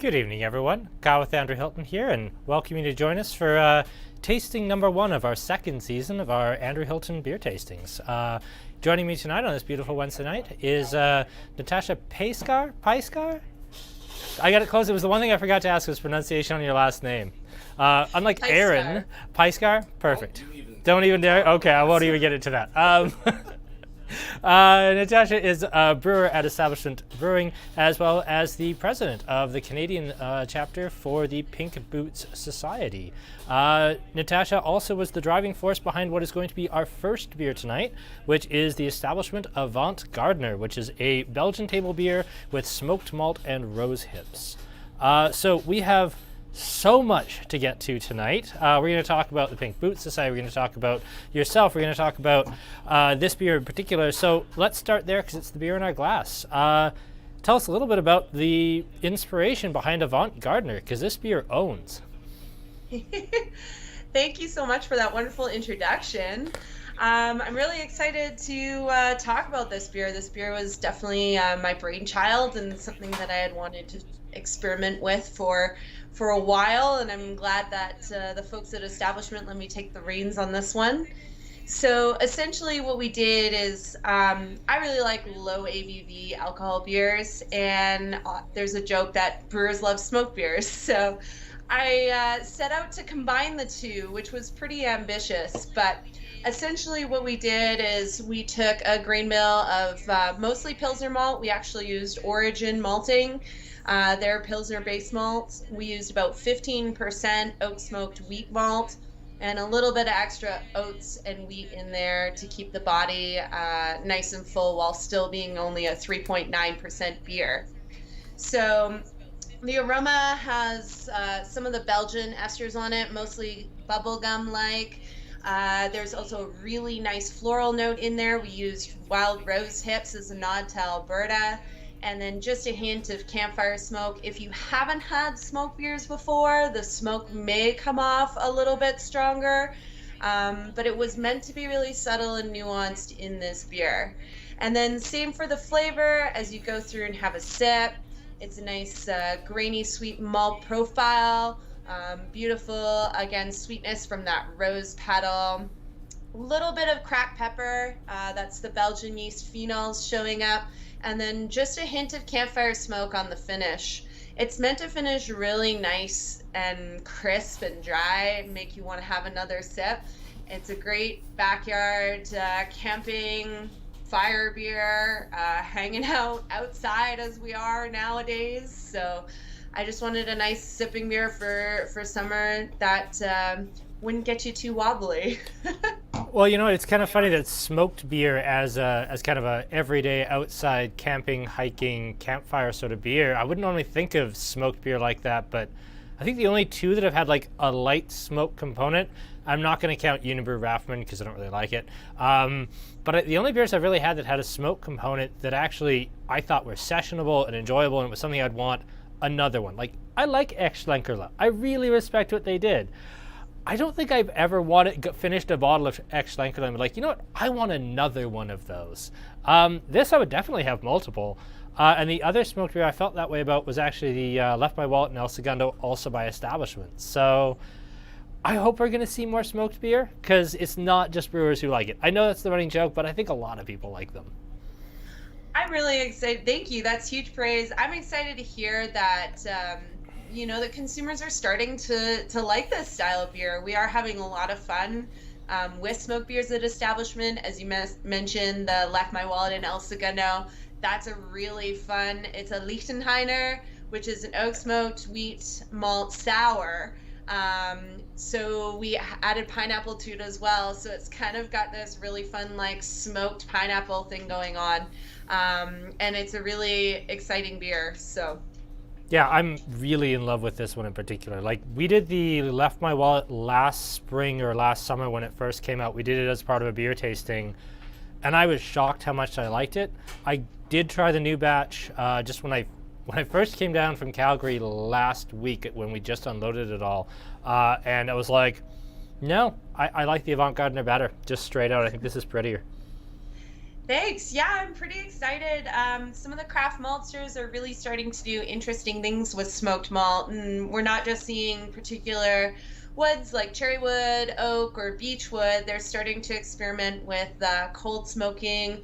Good evening, everyone. Kyle with Andrew Hilton here, and welcome you to join us for tasting number 1 of our second season of our Andrew Hilton beer tastings. Joining me tonight on this beautiful Wednesday night is Natasha Paiskar? I got it close. It was the one thing I forgot to ask was pronunciation on your last name. Unlike Paiskar. Aaron, Paiskar? Perfect. Don't even dare? Okay, I won't even get into that. Natasha is a brewer at Establishment Brewing, as well as the president of the Canadian chapter for the Pink Boots Society. Natasha also was the driving force behind what is going to be our first beer tonight, which is the Establishment Avant Gardner, which is a Belgian table beer with smoked malt and rose hips. So we have so much to get to tonight. We're going to talk about the Pink Boots Society. We're going to talk about yourself. We're going to talk about this beer in particular. So let's start there because it's the beer in our glass. Tell us a little bit about the inspiration behind Avant Gardner, because this beer owns. Thank you so much for that wonderful introduction. I'm really excited to talk about this beer. This beer was definitely my brainchild and something that I had wanted to experiment with for a while, and I'm glad that the folks at Establishment let me take the reins on this one. So essentially what we did is I really like low ABV alcohol beers, and there's a joke that brewers love smoked beers. So I set out to combine the two, which was pretty ambitious, but essentially what we did is we took a grain mill of mostly Pilsner malt. We actually used Origin malting. Their Pilsner base malt. We used about 15% oak smoked wheat malt and a little bit of extra oats and wheat in there to keep the body nice and full while still being only a 3.9% beer. So the aroma has some of the Belgian esters on it, mostly bubblegum-like. There's also a really nice floral note in there. We used wild rose hips as a nod to Alberta. And then just a hint of campfire smoke. If you haven't had smoked beers before, the smoke may come off a little bit stronger, but it was meant to be really subtle and nuanced in this beer. And then same for the flavor as you go through and have a sip. It's a nice grainy sweet malt profile, beautiful, again, sweetness from that rose petal. A little bit of cracked pepper, that's the Belgian yeast phenols showing up. And then just a hint of campfire smoke on the finish. It's meant to finish really nice and crisp and dry, make you want to have another sip. It's a great backyard camping fire beer, hanging out outside as we are nowadays. So I just wanted a nice sipping beer for summer that wouldn't get you too wobbly. Well, you know, it's kind of funny that smoked beer as kind of a everyday outside camping, hiking, campfire sort of beer. I wouldn't normally think of smoked beer like that, but I think the only two that have had like a light smoke component, I'm not going to count Unibrew Raffman because I don't really like it. But the only beers I've really had that had a smoke component that actually I thought were sessionable and enjoyable, and it was something I'd want another one. Like, I like Ex-Schlenkerla. I really respect what they did. I don't think I've ever finished a bottle of Ex-Schlenkerla and be like, you know what, I want another one of those. This I would definitely have multiple. And the other smoked beer I felt that way about was actually the Left My Wallet in El Segundo, also by Establishment. So I hope we're going to see more smoked beer, because it's not just brewers who like it. I know that's the running joke, but I think a lot of people like them. I'm really excited. Thank you. That's huge praise. I'm excited to hear that the consumers are starting to like this style of beer. We are having a lot of fun with smoked beers at Establishment. As you mentioned, the Left My Wallet in El Segundo, that's a really fun, it's a Lichtenheiner, which is an oak smoked wheat malt sour. So we added pineapple to it as well. So it's kind of got this really fun, like, smoked pineapple thing going on. And it's a really exciting beer, so. Yeah, I'm really in love with this one in particular. Like, we did the Left My Wallet last spring or last summer when it first came out. We did it as part of a beer tasting, and I was shocked how much I liked it. I did try the new batch just when I first came down from Calgary last week when we just unloaded it all, and I was like, no, I like the Avant Gardner better, just straight out. I think this is prettier. Thanks. Yeah, I'm pretty excited. Some of the craft maltsters are really starting to do interesting things with smoked malt, and we're not just seeing particular woods like cherry wood, oak, or beech wood. They're starting to experiment with cold smoking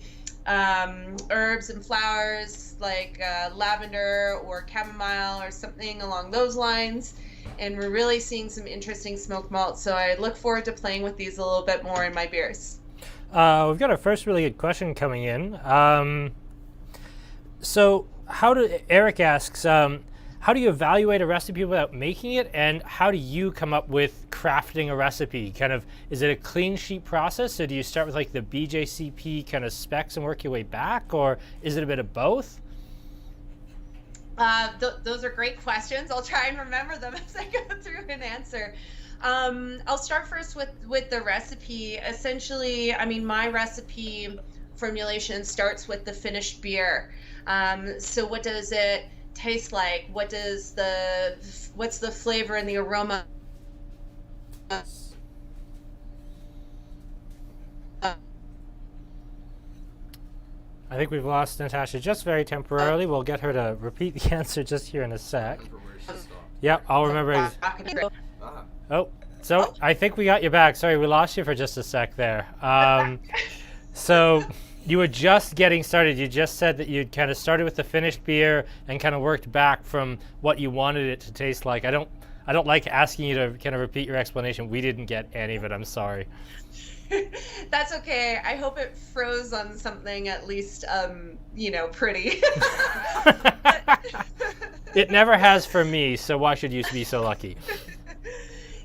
herbs and flowers like lavender or chamomile or something along those lines. And we're really seeing some interesting smoked malt. So I look forward to playing with these a little bit more in my beers. We've got our first really good question coming in. So Eric asks, how do you evaluate a recipe without making it, and how do you come up with crafting a recipe? Kind of, is it a clean sheet process, or do you start with like the BJCP kind of specs and work your way back, or is it a bit of both? Those are great questions. I'll try and remember them as I go through and answer. I'll start first with the recipe. Essentially, I mean, my recipe formulation starts with the finished beer. So what does it taste like? What's the flavor and the aroma? I think we've lost Natasha just very temporarily. We'll get her to repeat the answer just here in a sec. Yep, I'll remember. Oh, so I think we got you back. Sorry, we lost you for just a sec there. So you were just getting started. You just said that you'd kind of started with the finished beer and kind of worked back from what you wanted it to taste like. I don't like asking you to kind of repeat your explanation. We didn't get any of it. I'm sorry. That's okay. I hope it froze on something at least, pretty. It never has for me, so why should you be so lucky?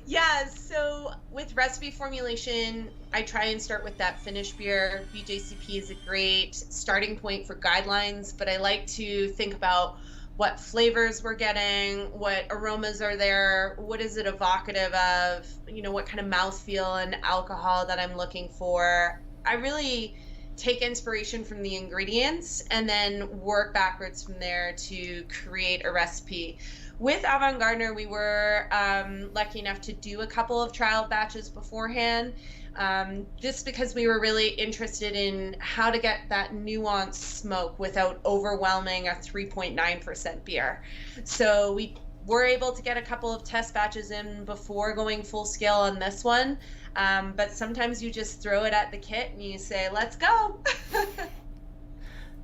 Yeah, so with recipe formulation, I try and start with that finished beer. BJCP is a great starting point for guidelines, but I like to think about what flavors we're getting, what aromas are there, what is it evocative of, what kind of mouthfeel and alcohol that I'm looking for. I really take inspiration from the ingredients and then work backwards from there to create a recipe. With Avant, we were lucky enough to do a couple of trial batches beforehand, just because we were really interested in how to get that nuanced smoke without overwhelming a 3.9% beer. So we were able to get a couple of test batches in before going full scale on this one. But sometimes you just throw it at the kit and you say, let's go.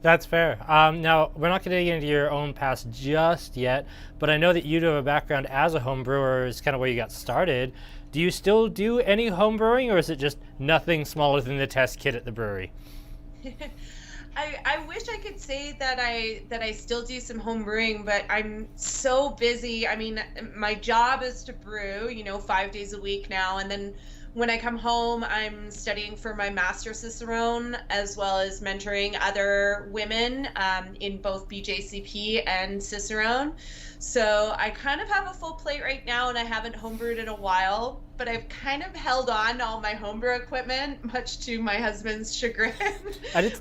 That's fair. Now, we're not going to get into your own past just yet, but I know that you do have a background as a home brewer, is kind of where you got started. Do you still do any home brewing, or is it just nothing smaller than the test kit at the brewery? I wish I could say that I still do some home brewing, but I'm so busy. I mean, my job is to brew, 5 days a week now, and then when I come home, I'm studying for my Master Cicerone, as well as mentoring other women in both BJCP and Cicerone. So I kind of have a full plate right now, and I haven't homebrewed in a while, but I've kind of held on to all my homebrew equipment, much to my husband's chagrin.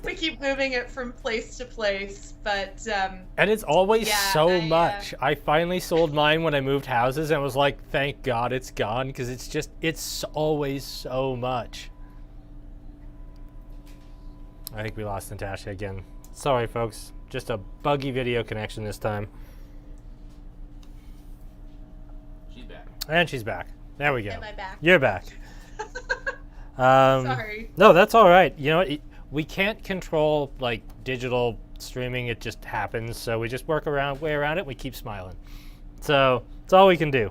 We keep moving it from place to place, but and it's always much. I finally sold mine when I moved houses and was like, thank God it's gone, because it's always so much. I think we lost Natasha again. Sorry, folks. Just a buggy video connection this time. She's back. And she's back. There we go. Am I back? You're back. Sorry. No, that's all right. You know, we can't control like digital streaming. It just happens. So we just work way around it. And we keep smiling. So it's all we can do.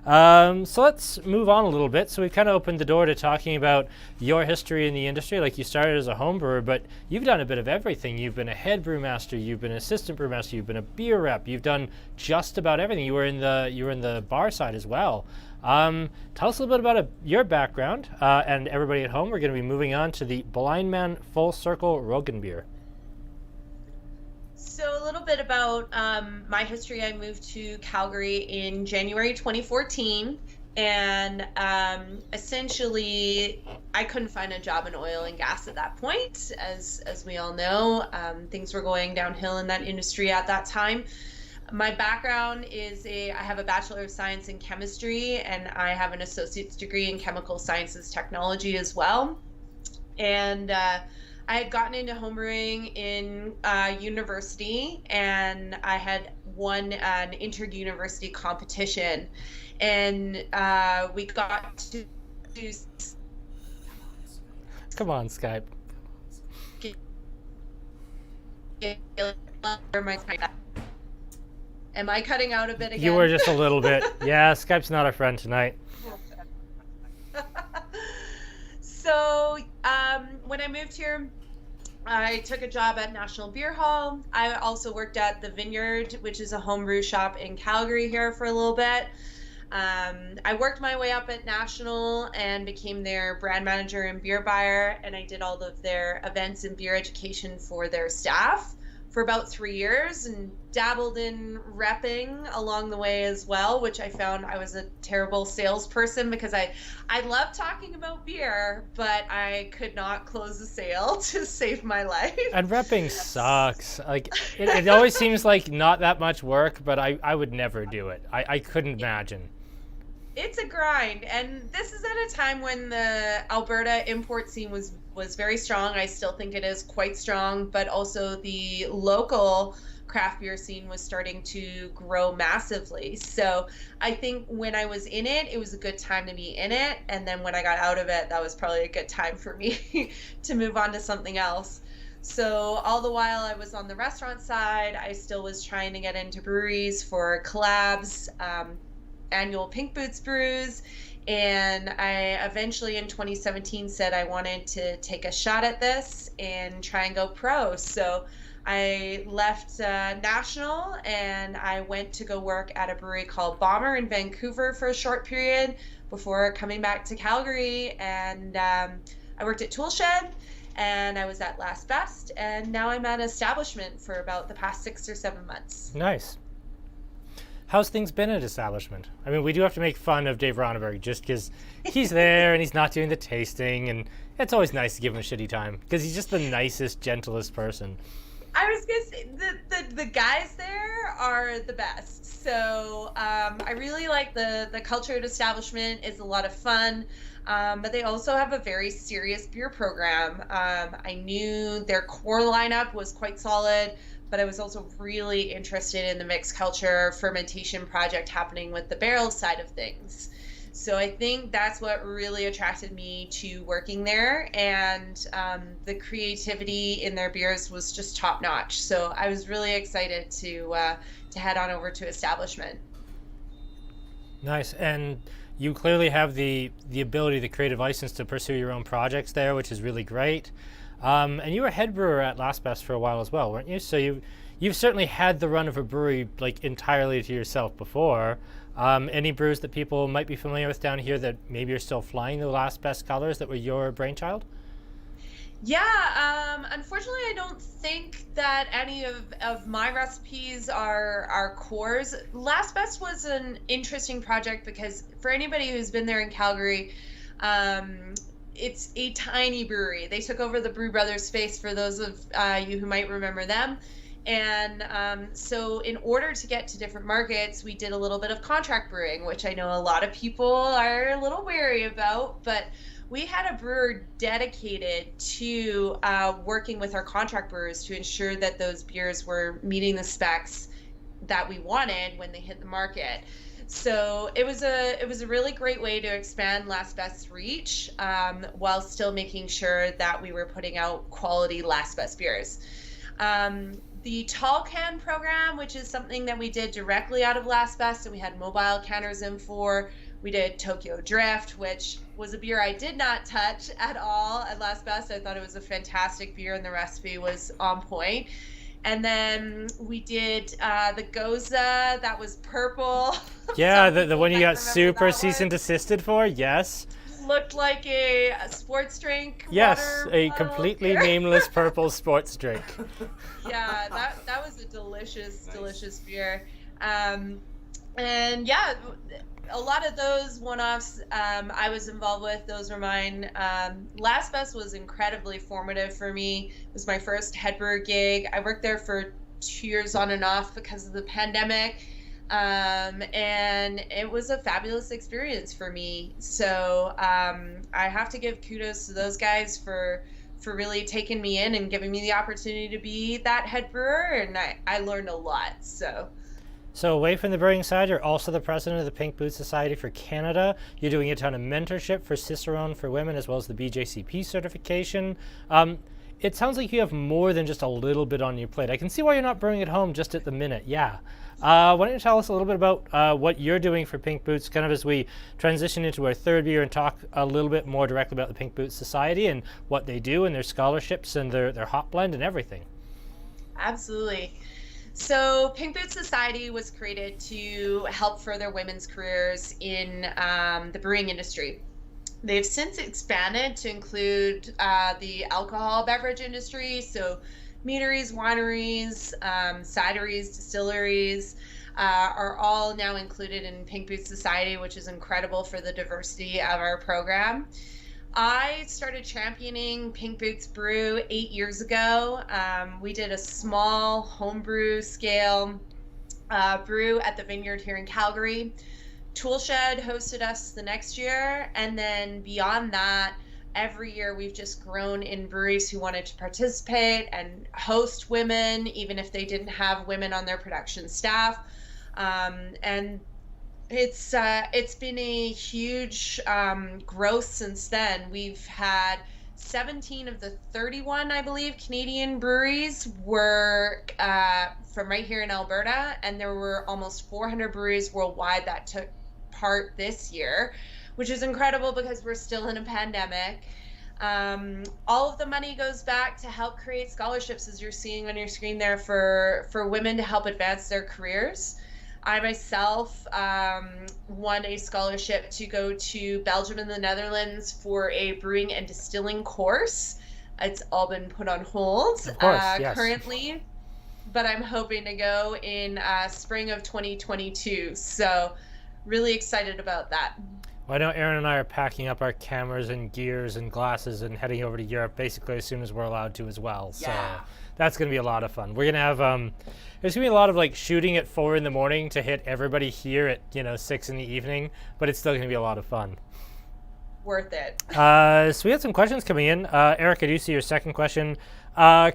So let's move on a little bit. So we've kind of opened the door to talking about your history in the industry. Like, you started as a home brewer, but you've done a bit of everything. You've been a head brewmaster, you've been an assistant brewmaster, you've been a beer rep, you've done just about everything. You were in the bar side as well. Tell us a little bit about your background, and everybody at home. We're going to be moving on to the Blindman Full Circle Roggenbier. So a little bit about my history. I moved to Calgary in January 2014, and essentially I couldn't find a job in oil and gas at that point. As we all know, things were going downhill in that industry at that time. My background is I have a Bachelor of Science in Chemistry, and I have an associate's degree in Chemical Sciences Technology as well. And I had gotten into homebrewing in university, and I had won an inter-university competition, and we got to Come on, Skype. Am I cutting out a bit again? You were just a little bit. Yeah, Skype's not our friend tonight. So when I moved here, I took a job at National Beer Hall. I also worked at the Vineyard, which is a homebrew shop in Calgary here for a little bit. I worked my way up at National and became their brand manager and beer buyer, and I did all of their events and beer education for their staff for about 3 years, and dabbled in repping along the way as well, which I found I was a terrible salesperson because I love talking about beer, but I could not close a sale to save my life. And repping sucks. Like it always seems like not that much work, but I would never do it. I couldn't imagine. It's a grind, and this is at a time when the Alberta import scene was very strong. I still think it is quite strong, but also the local craft beer scene was starting to grow massively. So I think when I was in it, it was a good time to be in it, and then when I got out of it, that was probably a good time for me to move on to something else. So all the while I was on the restaurant side, I still was trying to get into breweries for collabs, annual Pink Boots brews, and I eventually in 2017 said I wanted to take a shot at this and try and go pro. So I left National and I went to go work at a brewery called Bomber in Vancouver for a short period before coming back to Calgary, and I worked at Toolshed, and I was at Last Best, and now I'm at Establishment for about the past 6 or 7 months. Nice. How's things been at Establishment? I mean, we do have to make fun of Dave Ronneberg just because he's there and he's not doing the tasting, and it's always nice to give him a shitty time because he's just the nicest, gentlest person. I was gonna say the guys there are the best. So I really like the culture at Establishment is a lot of fun, but they also have a very serious beer program. I knew their core lineup was quite solid, but I was also really interested in the mixed culture fermentation project happening with the barrel side of things. So I think that's what really attracted me to working there, and the creativity in their beers was just top notch. So I was really excited to head on over to Establishment. Nice. And you clearly have the ability, the creative license to pursue your own projects there, which is really great. And you were head brewer at Last Best for a while as well, weren't you? So you've certainly had the run of a brewery like entirely to yourself before. Any brews that people might be familiar with down here that maybe are still flying the Last Best colors that were your brainchild? Yeah, unfortunately, I don't think that any of my recipes are cores. Last Best was an interesting project because for anybody who's been there in Calgary, it's a tiny brewery. They took over the Brew Brothers space for those of you who might remember them. And so in order to get to different markets, we did a little bit of contract brewing, which I know a lot of people are a little wary about, but we had a brewer dedicated to working with our contract brewers to ensure that those beers were meeting the specs that we wanted when they hit the market. So it was a really great way to expand Last Best's reach while still making sure that we were putting out quality Last Best beers. The tall can program, which is something that we did directly out of Last Best, and we had mobile canners in for. We did Tokyo Drift, which was a beer I did not touch at all at Last Best. I thought it was a fantastic beer, and the recipe was on point. And then we did the Gose, that was purple. Yeah, the one you got super cease and desisted for, yes. Looked like a sports drink. Yes, a completely beer. nameless purple sports drink. Yeah, that was a delicious beer. And yeah, a lot of those one-offs I was involved with. Those were mine. Last Best was incredibly formative for me. It was my first head brewer gig. I worked there for 2 years on and off because of the pandemic. And it was a fabulous experience for me. So I have to give kudos to those guys for for really taking me in and giving me the opportunity to be that head brewer. And I learned a lot. So away from the brewing side, you're also the president of the Pink Boots Society for Canada. You're doing a ton of mentorship for Cicerone for Women, as well as the BJCP certification. It sounds like you have more than just a little bit on your plate. I can see why you're not brewing at home just at the minute. Yeah. Why don't you tell us a little bit about what you're doing for Pink Boots, kind of as we transition into our third beer and talk a little bit more directly about the Pink Boots Society and what they do and their scholarships and their hop blend and everything. Absolutely. So Pink Boots Society was created to help further women's careers in the brewing industry. They've since expanded to include the alcohol beverage industry, so meaderies, wineries, cideries, distilleries are all now included in Pink Boots Society, which is incredible for the diversity of our program. I started championing Pink Boots Brew 8 years ago. We did a small homebrew scale brew at the vineyard here in Calgary. Toolshed hosted us the next year, and then beyond that, every year we've just grown in breweries who wanted to participate and host women, even if they didn't have women on their production staff. And it's been a huge growth since then. We've had 17 of the 31, I believe, Canadian breweries were from right here in Alberta, and there were almost 400 breweries worldwide that took part this year, which is incredible because we're still in a pandemic. All of the money goes back to help create scholarships, as you're seeing on your screen there, for women to help advance their careers. I myself won a scholarship to go to Belgium and the Netherlands for a brewing and distilling course. It's all been put on hold of course, yes. Currently, but I'm hoping to go in spring of 2022. So really excited about that. Well, I know Aaron and I are packing up our cameras and gears and glasses and heading over to Europe basically as soon as we're allowed to as well. So that's going to be a lot of fun. We're going to have, there's going to be a lot of like shooting at 4 in the morning to hit everybody here at, 6 in the evening, but it's still going to be a lot of fun. Worth it. So we had some questions coming in. Eric, I do see your second question.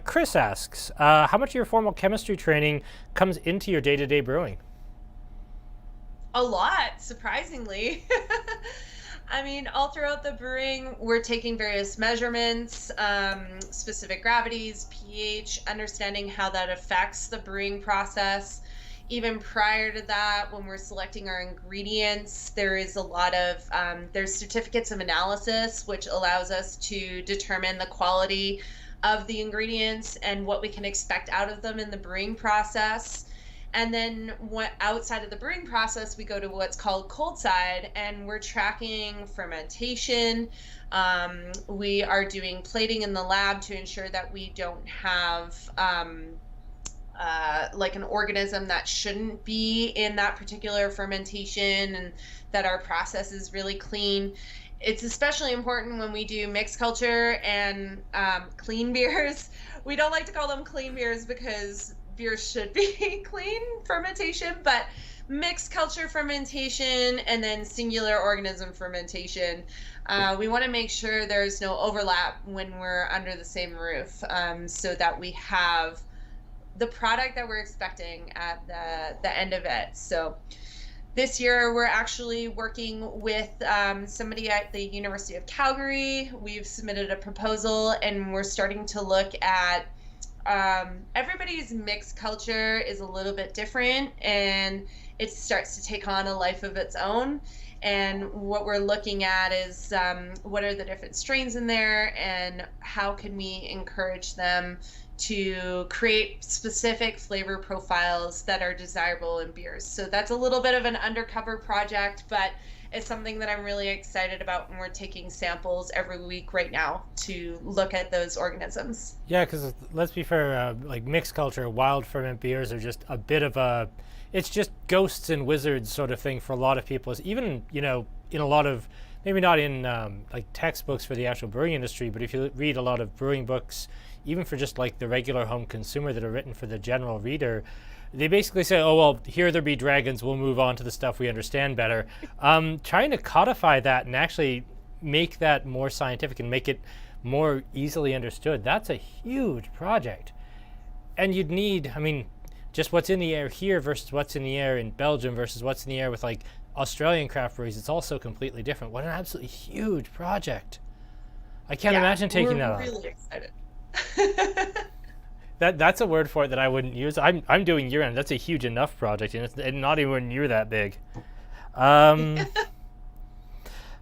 Chris asks, how much of your formal chemistry training comes into your day-to-day brewing? A lot, surprisingly. I mean, all throughout the brewing, we're taking various measurements, specific gravities, pH, understanding how that affects the brewing process. Even prior to that, when we're selecting our ingredients, there is a lot of, there's certificates of analysis, which allows us to determine the quality of the ingredients and what we can expect out of them in the brewing process. And then outside of the brewing process, we go to what's called cold side, and we're tracking fermentation. We are doing plating in the lab to ensure that we don't have like an organism that shouldn't be in that particular fermentation, and that our process is really clean. It's especially important when we do mixed culture and clean beers. We don't like to call them clean beers because beers should be clean fermentation, but mixed culture fermentation and then singular organism fermentation. We want to make sure there's no overlap when we're under the same roof, so that we have the product that we're expecting at the end of it. So this year we're actually working with somebody at the University of Calgary. We've submitted a proposal and we're starting to look at everybody's mixed culture is a little bit different, and it starts to take on a life of its own. And what we're looking at is what are the different strains in there, and how can we encourage them to create specific flavor profiles that are desirable in beers. So that's a little bit of an undercover project, but it's something that I'm really excited about, and we're taking samples every week right now to look at those organisms. Yeah, because let's be fair, like mixed culture, wild ferment beers are just a bit of a, it's just ghosts and wizards sort of thing for a lot of people. It's even, in a lot of, maybe not in like textbooks for the actual brewing industry, but if you read a lot of brewing books, even for just like the regular home consumer that are written for the general reader, they basically say, oh, well, here there be dragons, we'll move on to the stuff we understand better. Trying to codify that and actually make that more scientific and make it more easily understood. That's a huge project. And you'd need, I mean, just what's in the air here versus what's in the air in Belgium versus what's in the air with like Australian craft breweries, it's also completely different. What an absolutely huge project. I can't imagine taking that on. We're really excited. That's a word for it that I wouldn't use. I'm doing year end. That's a huge enough project, and it's not even near that big.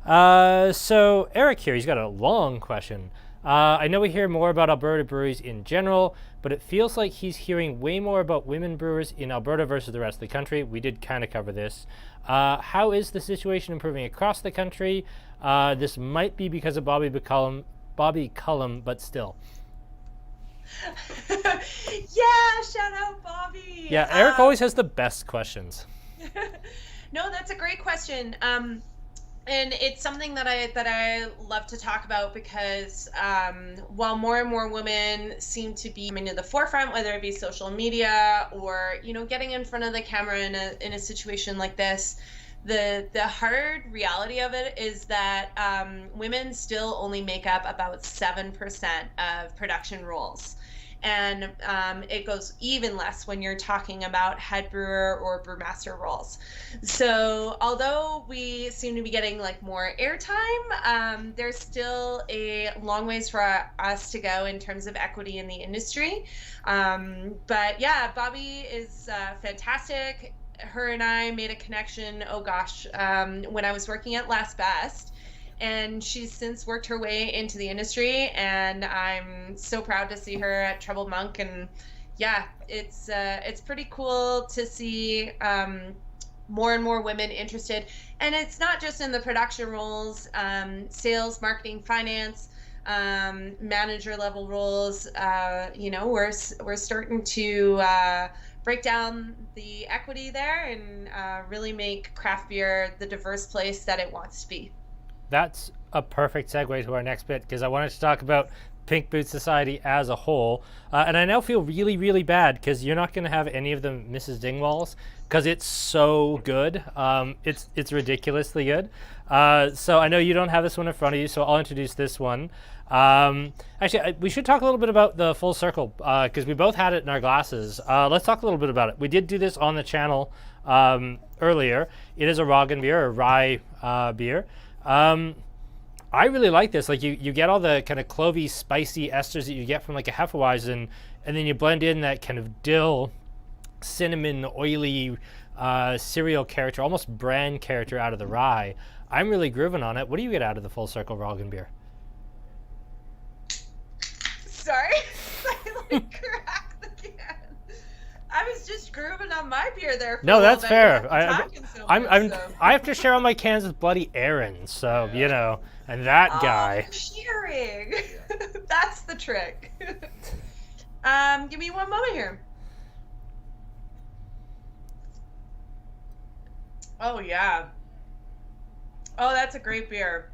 So Eric here, he's got a long question. I know we hear more about Alberta breweries in general, but it feels like he's hearing way more about women brewers in Alberta versus the rest of the country. We did kind of cover this. How is the situation improving across the country? This might be because of Bobby Cullum, but still. Yeah, shout out Bobby. Yeah, Eric always has the best questions. No, that's a great question. And it's something that I love to talk about because while more and more women seem to be coming to the forefront, whether it be social media or getting in front of the camera in a situation like this, the hard reality of it is that women still only make up about 7% of production roles. And it goes even less when you're talking about head brewer or brewmaster roles. So although we seem to be getting like more airtime, there's still a long ways for us to go in terms of equity in the industry. But yeah, Bobby is fantastic. Her and I made a connection, when I was working at Last Best. And she's since worked her way into the industry, and I'm so proud to see her at Troubled Monk. And yeah, it's pretty cool to see more and more women interested. And it's not just in the production roles, sales, marketing, finance, manager level roles. We're starting to break down the equity there and really make craft beer the diverse place that it wants to be. That's a perfect segue to our next bit, because I wanted to talk about Pink Boots Society as a whole. And I now feel really, really bad because you're not going to have any of the Mrs. Dingwalls because it's so good. It's ridiculously good. So I know you don't have this one in front of you, so I'll introduce this one. Actually, we should talk a little bit about the Full Circle because we both had it in our glasses. Let's talk a little bit about it. We did do this on the channel earlier. It is a Roggenbier, or rye beer. I really like this. Like you get all the kind of clovey, spicy esters that you get from like a Hefeweizen, and then you blend in that kind of dill, cinnamon, oily cereal character, almost bran character out of the rye. I'm really grooving on it. What do you get out of the Full Circle Roggenbier? Sorry, I cracked the can. I was just grooving on my beer there. No, that's fair. I have to share all my cans with bloody Aaron, so and that guy. Sharing. That's the trick. Give me one moment here. Oh yeah. Oh, that's a great beer.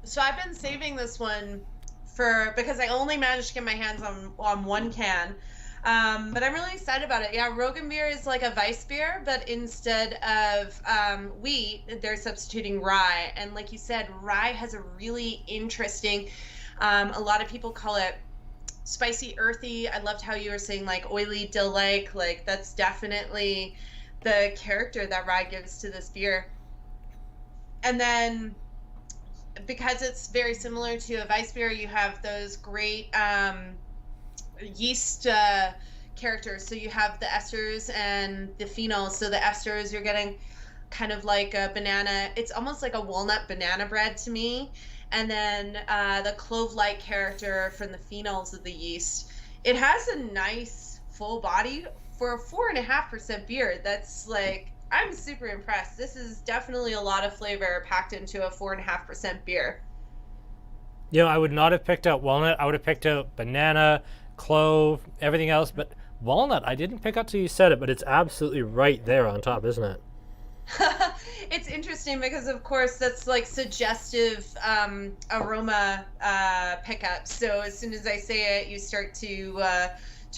So I've been saving this one because I only managed to get my hands on one can. But I'm really excited about it. Yeah, Roggenbier is like a Weiss beer, but instead of wheat, they're substituting rye. And like you said, rye has a really interesting, a lot of people call it spicy, earthy. I loved how you were saying like oily, dill-like. Like that's definitely the character that rye gives to this beer. And then because it's very similar to a Weiss beer, you have those great yeast characters. So you have the esters and the phenols. So the esters, you're getting kind of like a banana. It's almost like a walnut banana bread to me. And then the clove-like character from the phenols of the yeast. It has a nice full body for a 4.5% beer. That's like, I'm super impressed. This is definitely a lot of flavor packed into a 4.5% beer. I would not have picked out walnut. I would have picked out banana, clove, everything else, but walnut I didn't pick up till you said it, but it's absolutely right there on top, isn't it? It's interesting because of course that's like suggestive aroma pickup. So as soon as I say it, you start to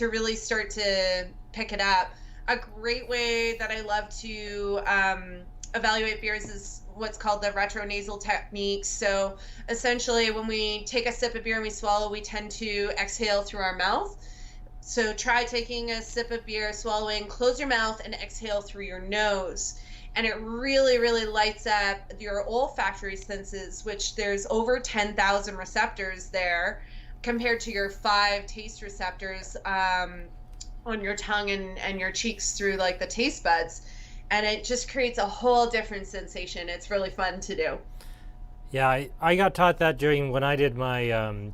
really start to pick it up. a great way that I love to evaluate beers is what's called the retronasal technique. So essentially, when we take a sip of beer and we swallow, we tend to exhale through our mouth. So try taking a sip of beer, swallowing, close your mouth, and exhale through your nose. And it really, really lights up your olfactory senses, which there's over 10,000 receptors there compared to your 5 taste receptors on your tongue and your cheeks through like the taste buds. And it just creates a whole different sensation. It's really fun to do. Yeah, I got taught that when I did my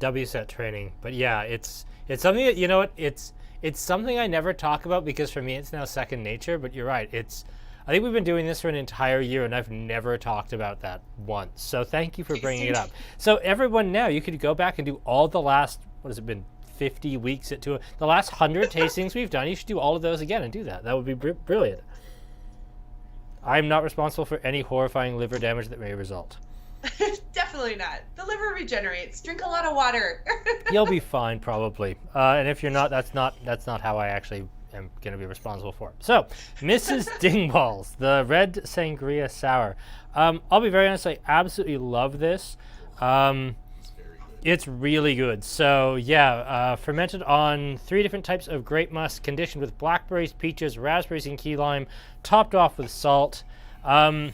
WSET training. But yeah, it's something that, you know what, it's something I never talk about because for me it's now second nature. But you're right, I think we've been doing this for an entire year and I've never talked about that once. So thank you for bringing it up. So everyone now, you could go back and do all the last, what has it been, 50 weeks the last 100 tastings we've done. You should do all of those again and do that. That would be brilliant. I'm not responsible for any horrifying liver damage that may result. Definitely not. The liver regenerates. Drink a lot of water. You'll be fine, probably. And if you're not, that's not how I actually am going to be responsible for it. So, Mrs. Dingwalls, the red sangria sour. I'll be very honest. I absolutely love this. It's really good. So yeah, fermented on 3 different types of grape must, conditioned with blackberries, peaches, raspberries, and key lime, topped off with salt. Did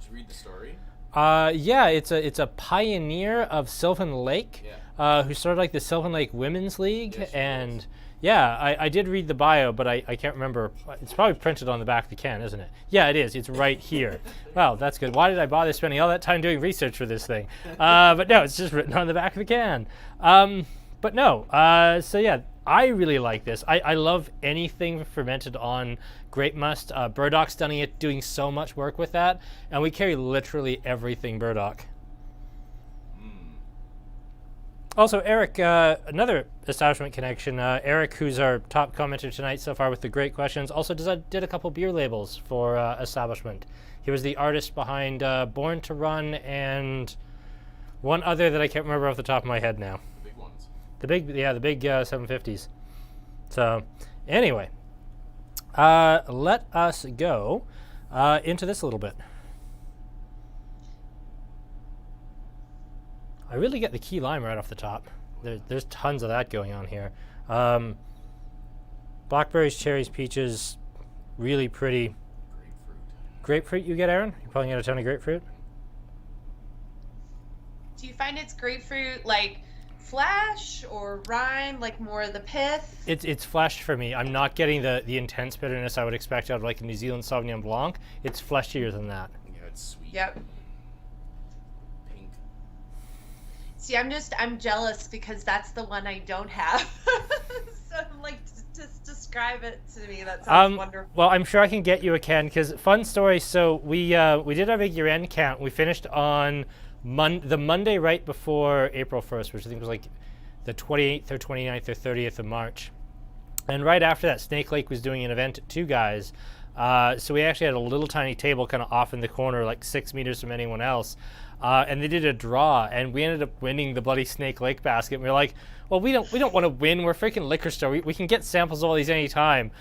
you read the story? Yeah, it's a pioneer of Sylvan Lake, who started like the Sylvan Lake Women's League, and yeah, I did read the bio, but I can't remember. It's probably printed on the back of the can, isn't it? Yeah, it is. It's right here. Wow, that's good. Why did I bother spending all that time doing research for this thing? But no, it's just written on the back of the can. But no, so yeah, I really like this. I love anything fermented on grape must. Burdoc's doing so much work with that, and we carry literally everything Burdock. Also, Eric, another establishment connection. Eric, who's our top commenter tonight so far with the great questions, also did a couple beer labels for establishment. He was the artist behind Born to Run and one other that I can't remember off the top of my head now. The big ones. The big 750s. So, anyway, let us go into this a little bit. I really get the key lime right off the top. There's tons of that going on here. Blackberries, cherries, peaches, really pretty. Grapefruit you get, Aaron? You probably get a ton of grapefruit? Do you find it's grapefruit like flesh or rind, like more of the pith? It's flesh for me. I'm not getting the intense bitterness I would expect out of like a New Zealand Sauvignon Blanc. It's fleshier than that. Yeah, it's sweet. Yep. Pink. See, I'm jealous because that's the one I don't have. So like, just describe it to me. That sounds wonderful. Well, I'm sure I can get you a can because fun story. So we did our big year-end count. We finished on the Monday right before April 1st, which I think was like the 28th or 29th or 30th of March. And right after that, Snake Lake was doing an event at Two Guys. So we actually had a little tiny table kind of off in the corner, like 6 meters from anyone else. And they did a draw, and we ended up winning the bloody Snake Lake basket. And we were like, well, we don't want to win. We're a freaking liquor store. We can get samples of all these anytime.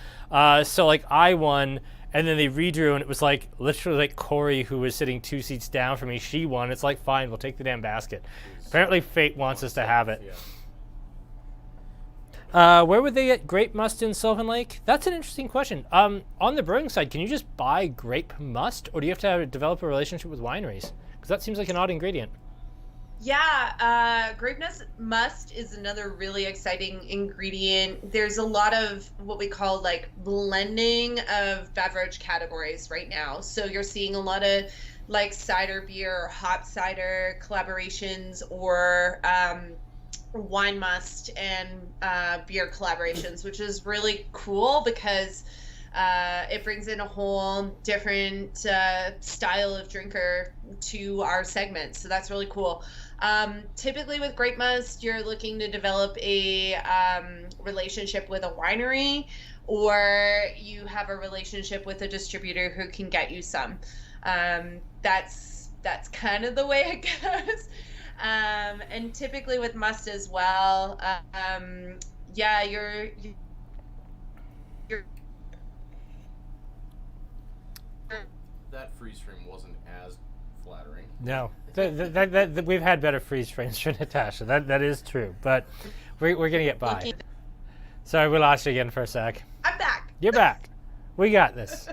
So like I won, and then they redrew, and it was like literally like Corey, who was sitting 2 seats down from me, she won. It's like, fine, we'll take the damn basket. Apparently fate wants us to have it. Where would they get grape must in Sylvan Lake? That's an interesting question. On the brewing side, can you just buy grape must, or do you have to develop a relationship with wineries? Because that seems like an odd ingredient. Yeah, grape must is another really exciting ingredient. There's a lot of what we call like blending of beverage categories right now. So you're seeing a lot of like cider beer or hop cider collaborations, or wine must and beer collaborations, which is really cool because it brings in a whole different style of drinker to our segment. So that's really cool. Typically with grape must, you're looking to develop a relationship with a winery, or you have a relationship with a distributor who can get you some. That's kind of the way it goes. And typically with must as well, yeah, you're freeze frame wasn't as flattering. No, we've had better freeze frames for Natasha. That is true, but we're gonna get by. Sorry, we lost you again for a sec. I'm back. You're back. We got this.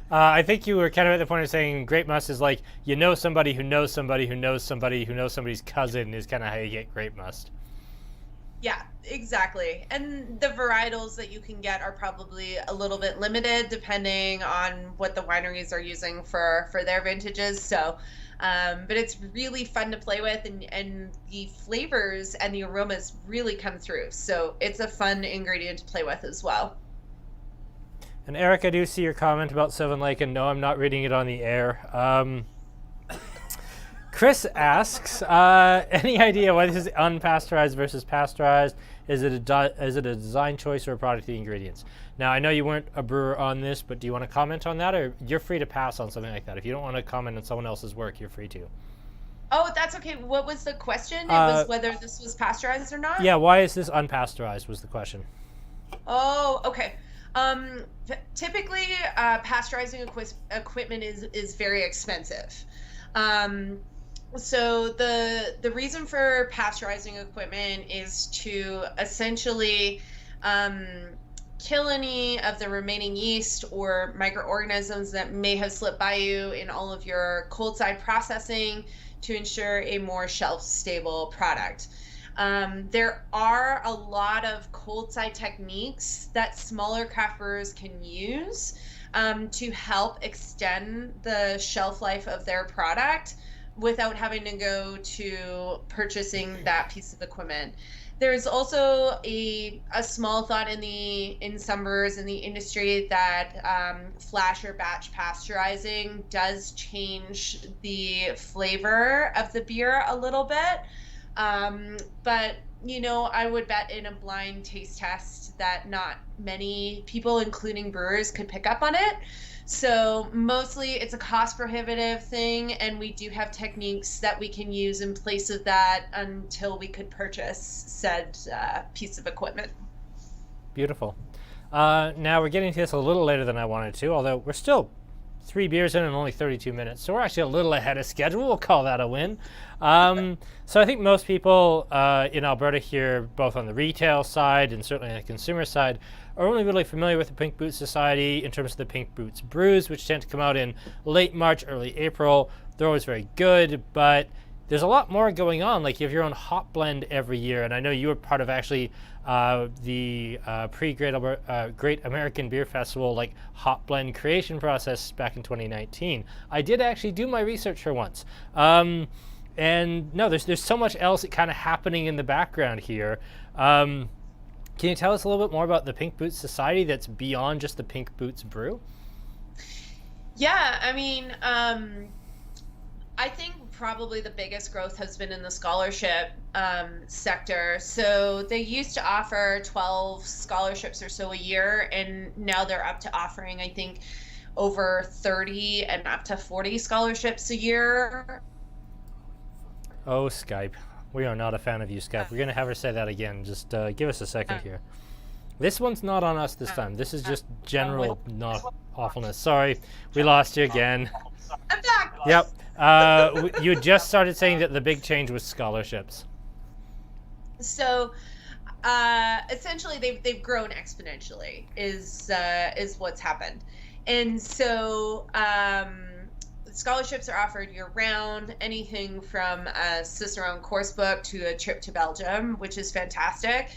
I think you were kind of at the point of saying grape must is like you know somebody who knows somebody who knows somebody who knows somebody's cousin is kind of how you get grape must. Yeah, exactly. And the varietals that you can get are probably a little bit limited depending on what the wineries are using for their vintages. So, but it's really fun to play with, and the flavors and the aromas really come through. So it's a fun ingredient to play with as well. And Eric, I do see your comment about Sylvan Lake, and no, I'm not reading it on the air. Chris asks, any idea why this is unpasteurized versus pasteurized? Is it a design choice or a product of the ingredients? Now, I know you weren't a brewer on this, but do you want to comment on that, or you're free to pass on something like that? If you don't want to comment on someone else's work, you're free to. Oh, that's okay. What was the question? It was whether this was pasteurized or not? Yeah, why is this unpasteurized was the question. Oh, okay. Typically, pasteurizing equipment is very expensive. So the reason for pasteurizing equipment is to essentially kill any of the remaining yeast or microorganisms that may have slipped by you in all of your cold side processing to ensure a more shelf stable product. There are a lot of cold side techniques that smaller craft brewers can use to help extend the shelf life of their product without having to go to purchasing that piece of equipment. There's also a small thought in some brewers in the industry that flash or batch pasteurizing does change the flavor of the beer a little bit. But, you know, I would bet in a blind taste test that not many people, including brewers, could pick up on it. So mostly it's a cost prohibitive thing, and we do have techniques that we can use in place of that until we could purchase said piece of equipment. Beautiful. Now we're getting to this a little later than I wanted to, although we're still 3 beers in and only 32 minutes, so we're actually a little ahead of schedule. We'll call that a win. So I think most people in Alberta here, both on the retail side and certainly on the consumer side, are only really familiar with the Pink Boots Society in terms of the Pink Boots Brews, which tend to come out in late March, early April. They're always very good, but there's a lot more going on. Like you have your own hop blend every year, and I know you were part of actually the Great American Beer Festival like hop blend creation process back in 2019. I did actually do my research for once. And no, there's so much else kind of happening in the background here. Can you tell us a little bit more about the Pink Boots Society that's beyond just the Pink Boots Brew? Yeah, I mean, I think probably the biggest growth has been in the scholarship sector. So they used to offer 12 scholarships or so a year, and now they're up to offering, I think, over 30 and up to 40 scholarships a year. Oh, Skype. We are not a fan of you, Skype. We're going to have her say that again. Just give us a second here. This one's not on us this time. This is just general not awfulness. Sorry, we lost you again. I'm back. Yep. You just started saying that the big change was scholarships. So essentially they've grown exponentially is what's happened. And so scholarships are offered year-round, anything from a Cicerone course book to a trip to Belgium, which is fantastic.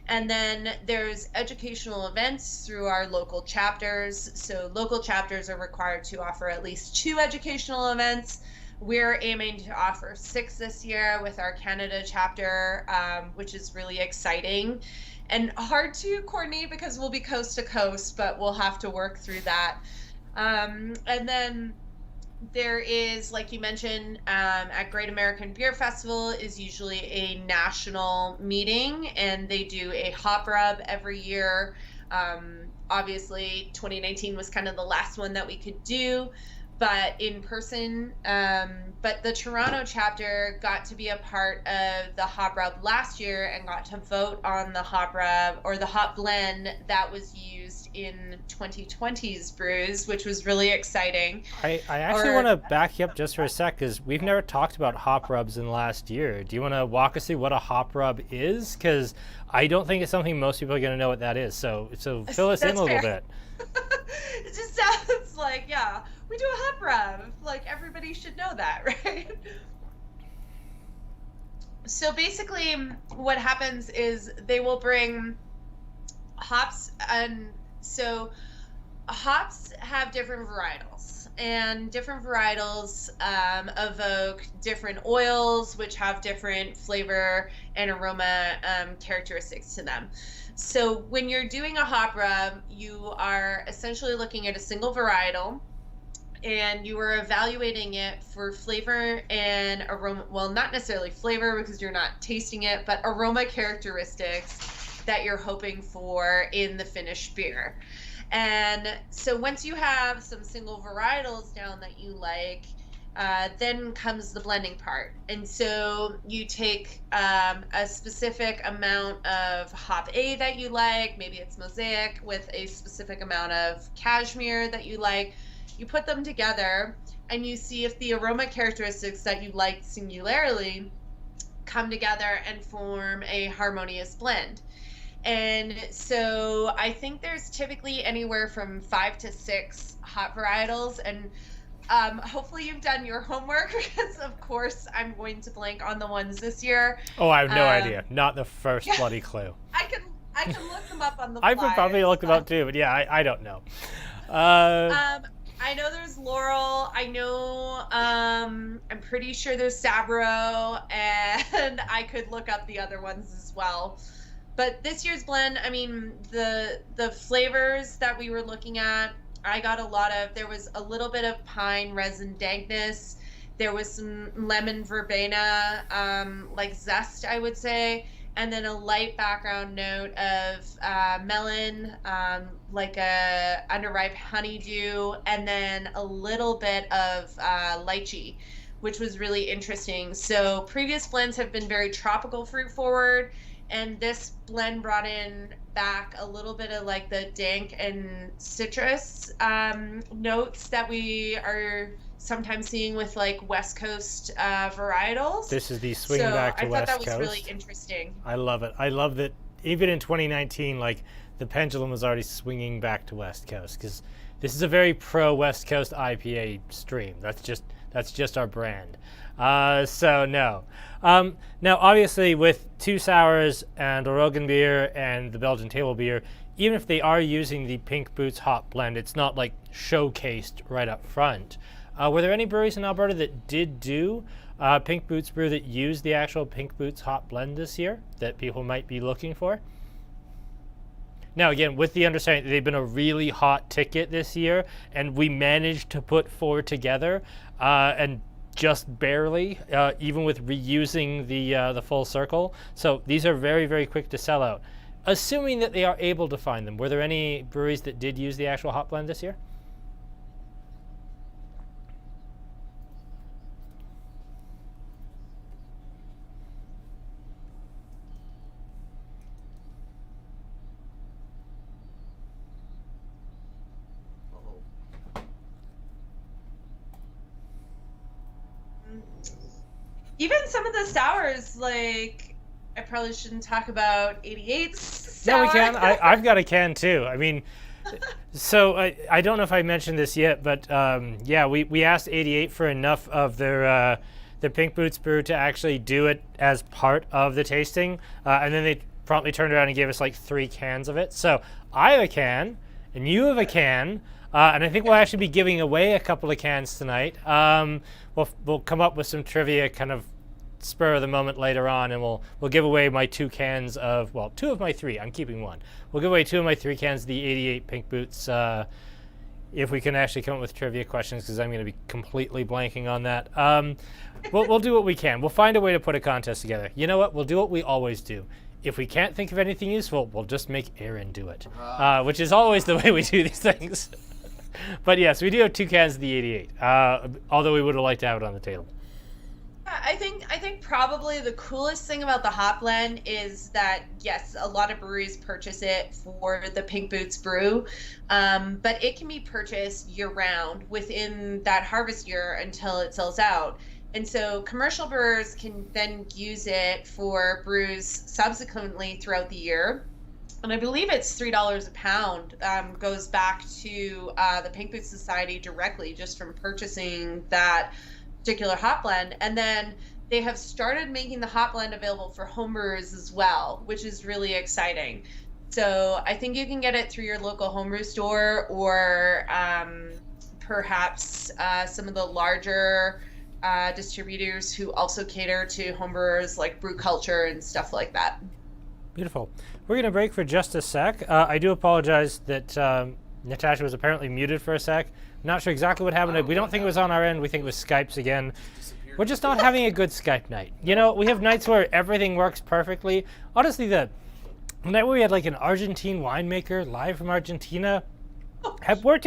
And then there's educational events through our local chapters. So local chapters are required to offer at least 2 educational events. We're aiming to offer 6 this year with our Canada chapter, which is really exciting and hard to coordinate because we'll be coast to coast, but we'll have to work through that. And then there is, like you mentioned, at Great American Beer Festival is usually a national meeting, and they do a hop rub every year. Obviously, 2019 was kind of the last one that we could do, but in person. But the Toronto chapter got to be a part of the hop rub last year and got to vote on the hop rub or the hop blend that was used in 2020's brews, which was really exciting. I actually want to back you up just for a sec, because we've never talked about hop rubs in the last year. Do you want to walk us through what a hop rub is? Because I don't think it's something most people are going to know what that is. So fill us in a little bit. It just sounds like, yeah, we do a hop rub. Like, everybody should know that, right? So basically what happens is they will bring hops, and so hops have different varietals, and different varietals evoke different oils, which have different flavor and aroma characteristics to them. So when you're doing a hop rub, you are essentially looking at a single varietal, and you are evaluating it for flavor and aroma. Well, not necessarily flavor because you're not tasting it, but aroma characteristics that you're hoping for in the finished beer. And so once you have some single varietals down that you like, then comes the blending part. And so you take a specific amount of hop A that you like, maybe it's Mosaic, with a specific amount of Cashmere that you like. You put them together and you see if the aroma characteristics that you like singularly come together and form a harmonious blend. And so I think there's typically anywhere from 5 to 6 hop varietals, and hopefully you've done your homework, because of course I'm going to blank on the ones this year. Oh, I have no idea. Not the first bloody clue. I can look them up on the I fly. would probably look them up too, but yeah, I don't know. I know there's Laurel. I know, I'm pretty sure there's Sabro, and I could look up the other ones as well. But this year's blend, I mean, the flavors that we were looking at, I got a lot of, there was a little bit of pine resin dankness. There was some lemon verbena, like zest, I would say. And then a light background note of melon, like a underripe honeydew, and then a little bit of lychee, which was really interesting. So previous blends have been very tropical fruit forward, and this blend brought in back a little bit of like the dank and citrus notes that we are sometimes seeing with like West Coast varietals. This is the swing back to West Coast. I thought that was really interesting. I love it. I love that even in 2019, like the pendulum was already swinging back to West Coast, because this is a very pro West Coast IPA stream. That's just our brand. So no. Now obviously with 2 sours and a Roggenbier and the Belgian table beer, even if they are using the Pink Boots hop blend, it's not like showcased right up front. Were there any breweries in Alberta that did do Pink Boots brew that used the actual Pink Boots hop blend this year that people might be looking for? Now, again, with the understanding that they've been a really hot ticket this year, and we managed to put 4 together, and just barely, even with reusing the full circle. So these are very, very quick to sell out. Assuming that they are able to find them, were there any breweries that did use the actual hop blend this year? Even some of the sours, like, I probably shouldn't talk about 88's sour. Yeah, we can. I've got a can too. I mean, so I don't know if I mentioned this yet, but yeah, we asked 88 for enough of their Pink Boots brew to actually do it as part of the tasting, and then they promptly turned around and gave us like 3 cans of it. So I have a can, and you have a can, and I think we'll actually be giving away a couple of cans tonight. We'll come up with some trivia kind of spur of the moment later on, and we'll give away my 2 cans of, well, 2 of my 3. I'm keeping 1. We'll give away 2 of my 3 cans of the 88 Pink Boots if we can actually come up with trivia questions, because I'm going to be completely blanking on that. We'll do what we can. We'll find a way to put a contest together. You know what? We'll do what we always do. If we can't think of anything useful, we'll just make Aaron do it, which is always the way we do these things. But yes, we do have 2 cans of the 88, although we would have liked to have it on the table. I think probably the coolest thing about the hop blend is that yes, a lot of breweries purchase it for the Pink Boots brew, but it can be purchased year round within that harvest year until it sells out. And so commercial brewers can then use it for brews subsequently throughout the year. And I believe it's $3 a pound, goes back to the Pink Boots Society directly just from purchasing that particular hop blend. And then they have started making the hop blend available for homebrewers as well, which is really exciting. So I think you can get it through your local homebrew store or perhaps some of the larger distributors who also cater to homebrewers like Brew Culture and stuff like that. Beautiful. We're going to break for just a sec. I do apologize that Natasha was apparently muted for a sec. Not sure exactly what happened. We don't think it was on our end. We think it was Skype's again. We're just not having a good Skype night. You know, we have nights where everything works perfectly. Honestly, the night where we had like an Argentine winemaker live from Argentina worked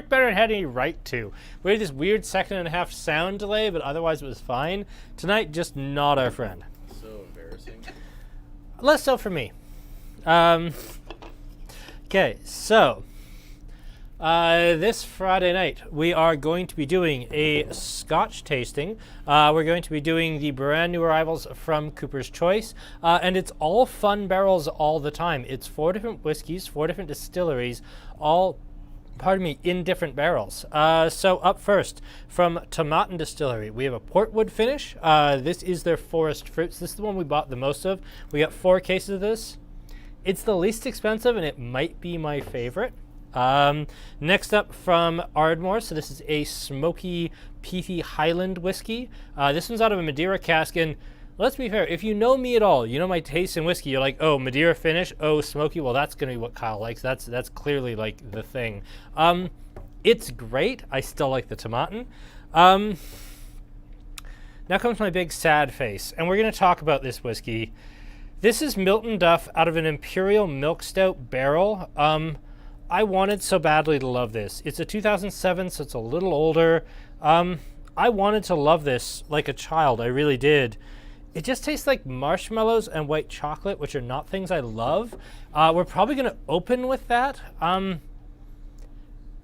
better than it had any right to. We had this weird 1.5-second sound delay, but otherwise it was fine. Tonight, just not our friend. So embarrassing. Less so for me. Okay, so this Friday night we are going to be doing a Scotch tasting. We're going to be doing the brand new arrivals from Cooper's Choice, and it's all fun barrels all the time. It's 4 different whiskeys, 4 different distilleries, all in different barrels. So up first, from Tomaten Distillery, we have a Portwood finish. This is their forest fruits. This is the one we bought the most of. We got 4 cases of this. It's the least expensive, and it might be my favorite. Next up from Ardmore, so this is a smoky, peaty Highland whiskey. This one's out of a Madeira cask, and let's be fair, if you know me at all, you know my taste in whiskey, you're like, oh, Madeira finish, oh, smoky, well, that's going to be what Kyle likes. That's clearly, like, the thing. It's great. I still like the Tomaten. Now comes my big sad face, and we're going to talk about this whiskey. This is Milton Duff out of an Imperial Milk Stout barrel. I wanted so badly to love this. It's a 2007, so it's a little older. I wanted to love this like a child. I really did. It just tastes like marshmallows and white chocolate, which are not things I love. We're probably going to open with that.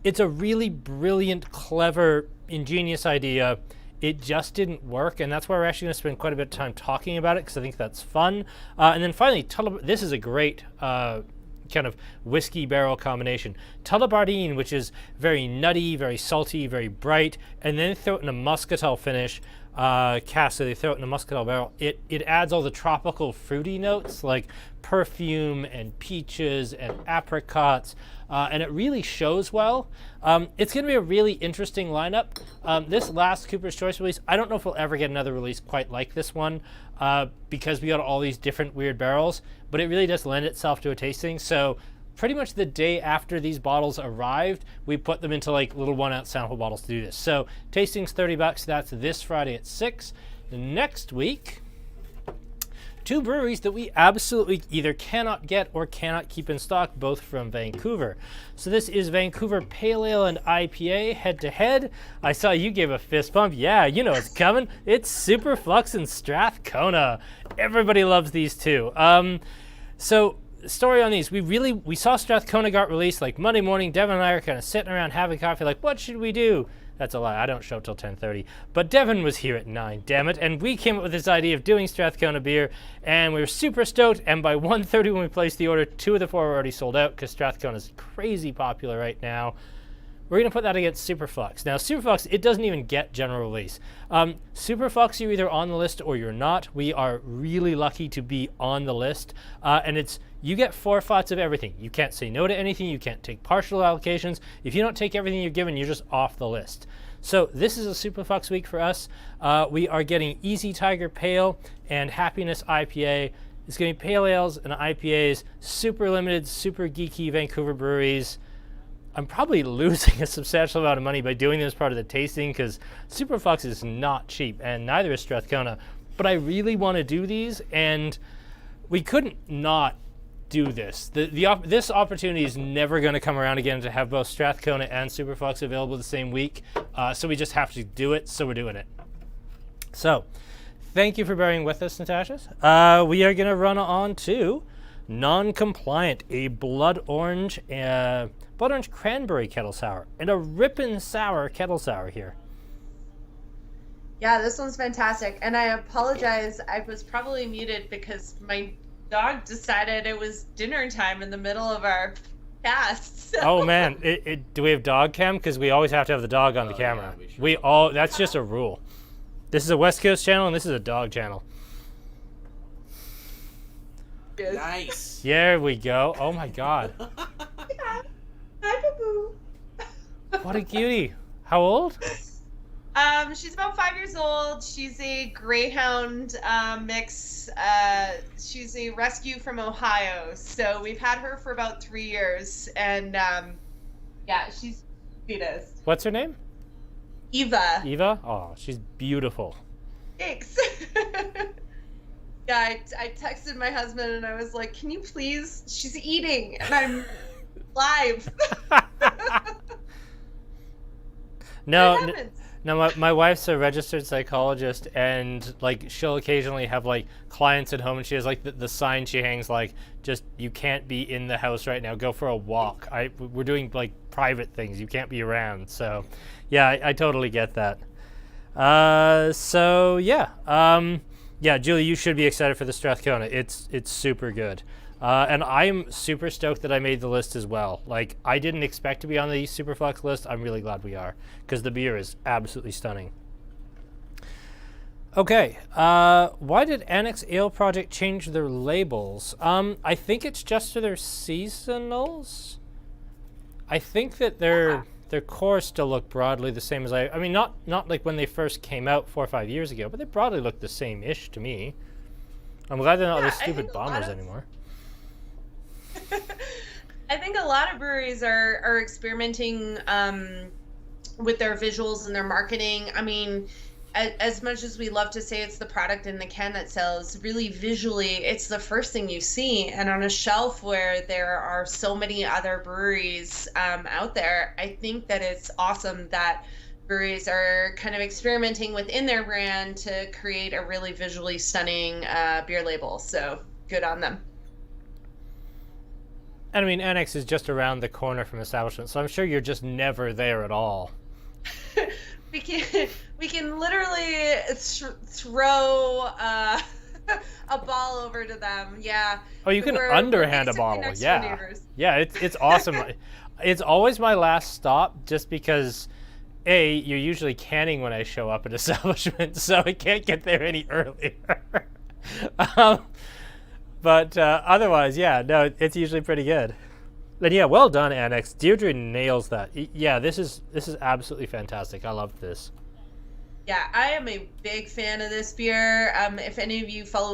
It's a really brilliant, clever, ingenious idea. It just didn't work, and that's why we're actually going to spend quite a bit of time talking about it, because I think that's fun. And then finally, this is a great kind of whiskey barrel combination. Tullibardine, which is very nutty, very salty, very bright, and then throw it in a muscatel finish cask, so they throw it in a muscatel barrel. It adds all the tropical fruity notes like perfume and peaches and apricots, and it really shows well. It's going to be a really interesting lineup. This last Cooper's Choice release, I don't know if we'll ever get another release quite like this one, because we got all these different weird barrels, but it really does lend itself to a tasting. So pretty much the day after these bottles arrived, we put them into like little 1-ounce sample bottles to do this. So tasting's $30. That's this Friday at 6. Next week, 2 breweries that we absolutely either cannot get or cannot keep in stock, both from Vancouver. So this is Vancouver Pale Ale and IPA head-to-head. I saw you gave a fist bump. Yeah, you know it's coming. It's Superflux and Strathcona. Everybody loves these two. So story on these, we saw Strathcona got released like Monday morning. Devin and I are kind of sitting around having coffee like, what should we do? That's a lie. I don't show up till 10:30. But Devin was here at 9, damn it. And we came up with this idea of doing Strathcona beer, and we were super stoked. And by 1:30 when we placed the order, 2 of the 4 were already sold out because Strathcona is crazy popular right now. We're going to put that against Superflux. Now, Superflux, it doesn't even get general release. Superflux, you're either on the list or you're not. We are really lucky to be on the list. And you get 4 flats of everything. You can't say no to anything. You can't take partial allocations. If you don't take everything you're given, you're just off the list. So this is a Superflux week for us. We are getting Easy Tiger Pale and Happiness IPA. It's going to be pale ales and IPAs, super limited, super geeky Vancouver breweries. I'm probably losing a substantial amount of money by doing this part of the tasting because Superflux is not cheap, and neither is Strathcona. But I really want to do these, and we couldn't not do this. This opportunity is never going to come around again to have both Strathcona and Superflux available the same week. So we just have to do it. So we're doing it. So thank you for bearing with us, Natasha. We are going to run on to Non-Compliant, a blood orange cranberry kettle sour, and a rippin' sour kettle sour here. Yeah, this one's fantastic. And I apologize, I was probably muted because my dog decided it was dinner time in the middle of our cast. So. Oh man, do we have dog cam? Because we always have to have the dog on the camera. Yeah, that's just a rule. This is a West Coast channel and this is a dog channel. Yes. Nice. There we go. Oh my god. Yeah. Hi, Boo Boo. What a cutie. How old? She's about 5 years old. She's a Greyhound mix. She's a rescue from Ohio. So we've had her for about 3 years. And yeah, she's the sweetest. What's her name? Eva. Eva? Oh, she's beautiful. Thanks. Yeah, I texted my husband and I was like, can you please? She's eating and I'm live. No, my wife's a registered psychologist, and like she'll occasionally have like clients at home, and she has like the sign she hangs like, just you can't be in the house right now. Go for a walk. We're doing like private things. You can't be around. So, yeah, I totally get that. So yeah. Yeah, Julie, you should be excited for the Strathcona. It's super good. And I'm super stoked that I made the list as well. Like, I didn't expect to be on the Superflux list. I'm really glad we are, because the beer is absolutely stunning. Okay, why did Annex Ale Project change their labels? I think it's just for their seasonals. I think that their cores still look broadly the same as I mean, not like when they first came out 4 or 5 years ago, but they broadly look the same-ish to me. I'm glad they're not those stupid bombers anymore. I think a lot of breweries are experimenting with their visuals and their marketing. I mean, as much as we love to say it's the product in the can that sells, really visually, it's the first thing you see. And on a shelf where there are so many other breweries out there, I think that it's awesome that breweries are kind of experimenting within their brand to create a really visually stunning beer label. So good on them. And I mean, Annex is just around the corner from establishment, so I'm sure you're just never there at all. We can literally throw a ball over to them. Yeah. Oh, you can underhand a ball. Yeah. Yeah, it's awesome. It's always my last stop, just because you're usually canning when I show up at establishment, so I can't get there any earlier. But otherwise, yeah, no, it's usually pretty good. And yeah, well done, Annex. Deirdre nails that. Yeah, this is absolutely fantastic. I love this. Yeah, I am a big fan of this beer. If any of you follow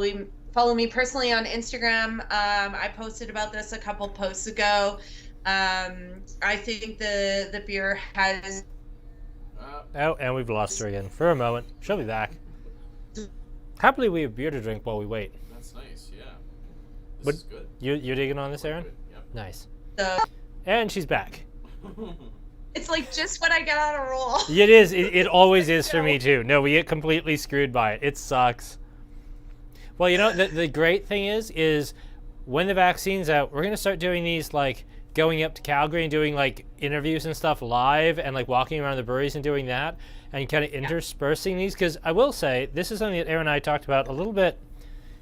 me personally on Instagram, I posted about this a couple posts ago. I think the beer has. Oh, and we've lost her again for a moment. She'll be back. Happily, we have beer to drink while we wait. That's nice. Yeah. But This is good. You're digging on this, Aaron? Yep. Nice. So And she's back. it's like just when I get on a roll. It is. It always is for me too. No, we get completely screwed by it. It sucks. Well, you know, the great thing is when the vaccine's out, we're gonna start doing these, like going up to Calgary and doing like interviews and stuff live, and like walking around the breweries and doing that, and kind of interspersing these. Because I will say, this is something that Aaron and I talked about a little bit.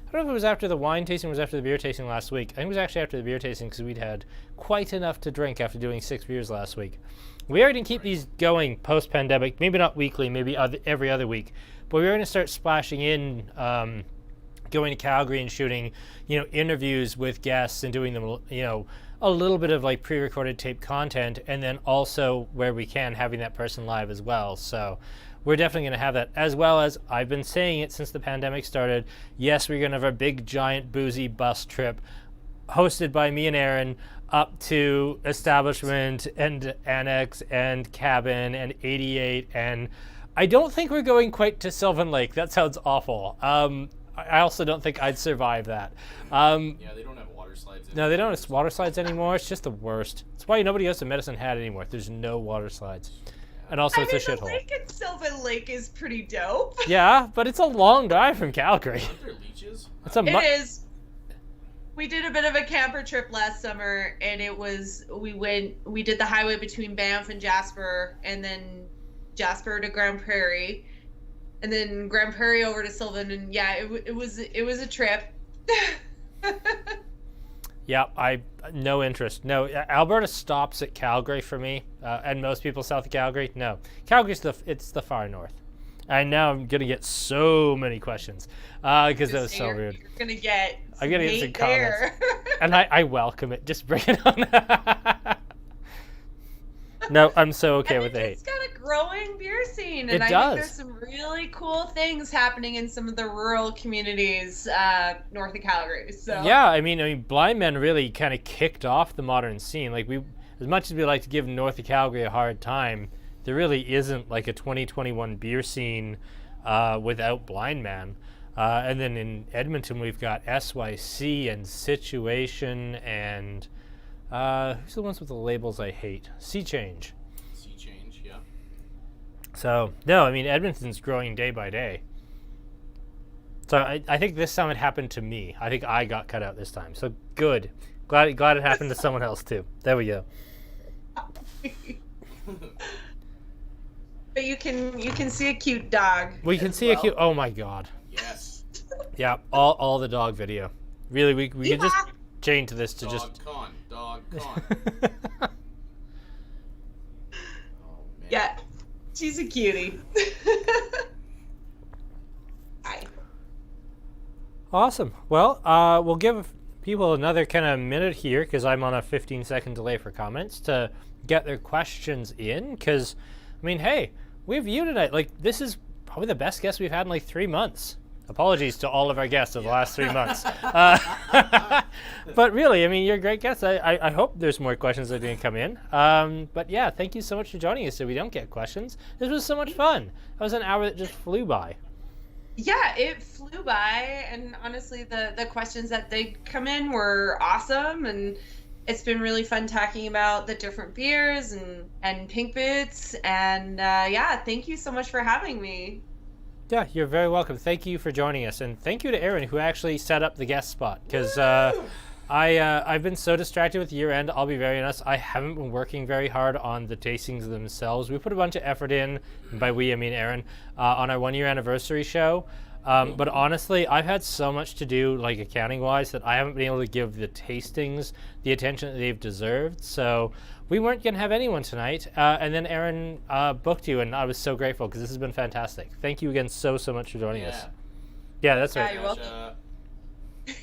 I don't know if it was after the wine tasting or was after the beer tasting last week. I think it was actually after the beer tasting, because we'd had quite enough to drink after doing 6 beers last week. We are going to keep these going post-pandemic, maybe not weekly, maybe every other week, but we're going to start splashing in, going to Calgary and shooting, interviews with guests and doing them, a little bit of like pre-recorded tape content, and then also where we can having that person live as well. So we're definitely going to have that, as well as I've been saying it since the pandemic started. Yes, we're going to have a big, giant, boozy bus trip hosted by me and Aaron up to Establishment and Annex and Cabin and 88. And I don't think we're going quite to Sylvan Lake. That sounds awful. I also don't think I'd survive that. Yeah, they don't have water water slides. No, they don't have water slides anymore. It's just the worst. That's why nobody goes to Medicine Hat anymore. There's no water slides. And also, it's a the shithole. lake in Sylvan Lake is pretty dope. Yeah, but it's a long drive from Calgary. Aren't there leeches? It's a It is. We did a bit of a camper trip last summer, and we did the highway between Banff and Jasper, and then Jasper to Grand Prairie, and then Grand Prairie over to Sylvan, and yeah, it was a trip. Yeah, no interest. No, Alberta stops at Calgary for me, and most people south of Calgary. No, Calgary's it's the far north. And now I'm gonna get so many questions because that was so rude. You're gonna get. I'm gonna get some there. comments, and I welcome it. Just bring it on. No, I'm so okay with the hate. It's got a growing beer scene, and It I does. think there's some really cool things happening in some of the rural communities north of Calgary. So Yeah, I mean, Blindman really kind of kicked off the modern scene. Like as much as we like to give north of Calgary a hard time, there really isn't like a 2021 beer scene without Blindman. And then in Edmonton, we've got SYC and Situation and who's the ones with the labels I hate? Sea Change. Sea change, yeah. So, no, I mean, Edmonton's growing day by day. So I think this time it happened to me. I think I got cut out this time. So good. Glad it happened to someone else too. There we go. But you can see a cute dog. We can see a cute. Oh my god. Yes. Yeah, all the dog video. Really, we can just Yeehaw! change this to Dog just. con. Dog con. Oh, man. Yeah, she's a cutie. Hi. Awesome. Well, we'll give people another kind of minute here because I'm on a 15-second delay for comments to get their questions in. Because, I mean, hey, we have you tonight. Like, this is probably the best guest we've had in like 3 months. Apologies to all of our guests of the last 3 months. But really, I mean, you're a great guest. I hope there's more questions that didn't come in. But yeah, thank you so much for joining us so we don't get questions. This was so much fun. That was an hour that just flew by. Yeah, it flew by, and honestly, the questions that they come in were awesome, and it's been really fun talking about the different beers and Pink Boots, and yeah, thank you so much for having me. Yeah, you're very welcome. Thank you for joining us, and thank you to Aaron who actually set up the guest spot because I've been so distracted with year end. I'll be very honest. I haven't been working very hard on the tastings themselves. We put a bunch of effort in, and by we I mean Aaron, on our 1-year anniversary show. But honestly, I've had so much to do, like accounting wise, that I haven't been able to give the tastings the attention that they've deserved. So we weren't going to have anyone tonight. And then Aaron booked you, and I was so grateful because this has been fantastic. Thank you again so much for joining us. Yeah, that's right. You're welcome.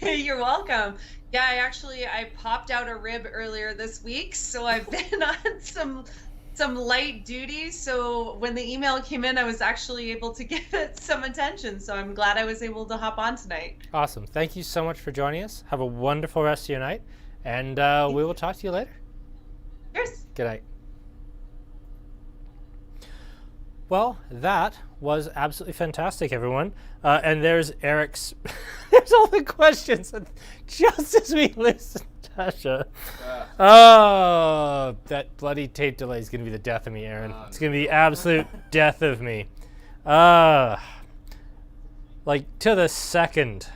You're welcome. Yeah, I popped out a rib earlier this week, so I've been on some light duty. So when the email came in, I was actually able to give it some attention. So I'm glad I was able to hop on tonight. Awesome. Thank you so much for joining us. Have a wonderful rest of your night, and we will talk to you later. Cheers. Good night. Well, that was absolutely fantastic, everyone. And there's Eric's. There's all the questions. Just as we listen, Tasha. Oh, that bloody tape delay is going to be the death of me, Aaron. It's going to be the absolute death of me. Like, to the second.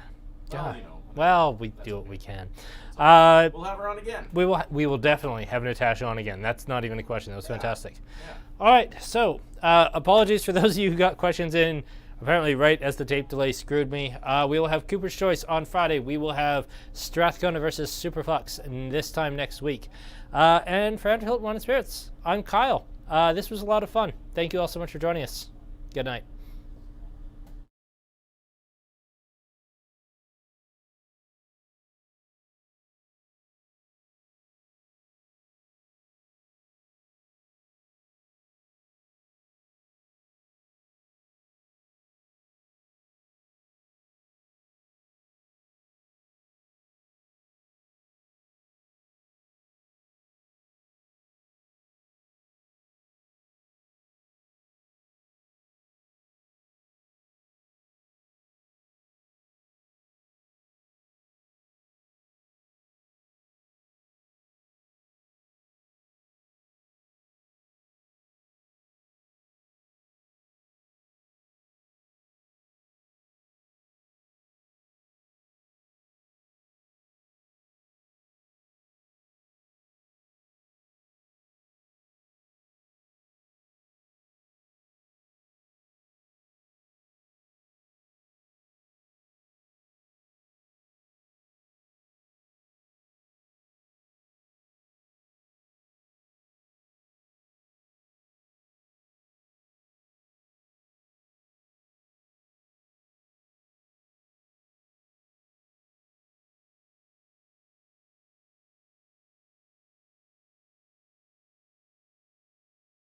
Well, you know. Well, we do what we can. We'll have her on again. We will definitely have Natasha on again. That's not even a question. That was fantastic. Yeah. All right, so apologies for those of you who got questions in apparently right as the tape delay screwed me. We will have Cooper's Choice on Friday. We will have Strathcona versus Superflux this time next week. And for Andrew Hilton Wine and Spirits, I'm Kyle. This was a lot of fun. Thank you all so much for joining us. Good night.